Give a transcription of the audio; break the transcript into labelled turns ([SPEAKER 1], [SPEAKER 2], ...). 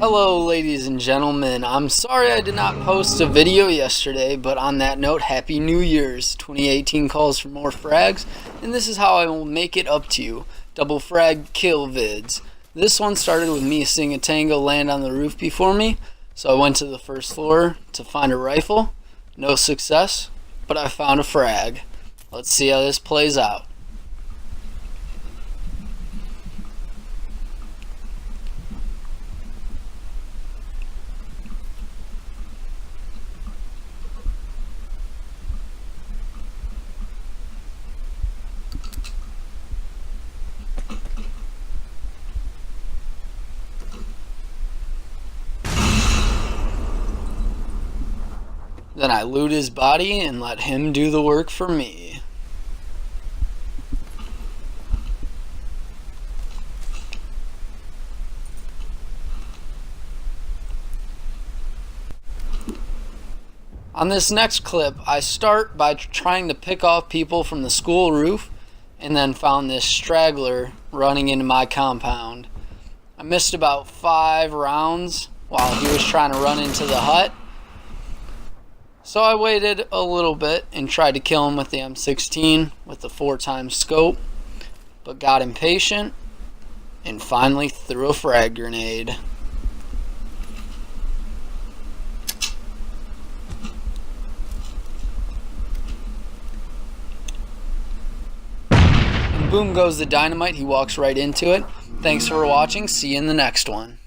[SPEAKER 1] Hello ladies and gentlemen, I'm sorry I did not post a video yesterday, but on that note, Happy New Year's. 2018 calls for more frags, and this is how I will make it up to you. Double frag kill vids. This one started with me seeing a tango land on the roof before me, so I went to the first floor to find a rifle. No success, but I found a frag. Let's see how this plays out. Then I loot his body and let him do the work for me. On this next clip, I start by trying to pick off people from the school roof and then found this straggler running into my compound. I missed about 5 rounds while he was trying to run into the hut. So I waited a little bit and tried to kill him with the M16 with the 4x scope, but got impatient and finally threw a frag grenade. And boom goes the dynamite, he walks right into it. Thanks for watching, see you in the next one.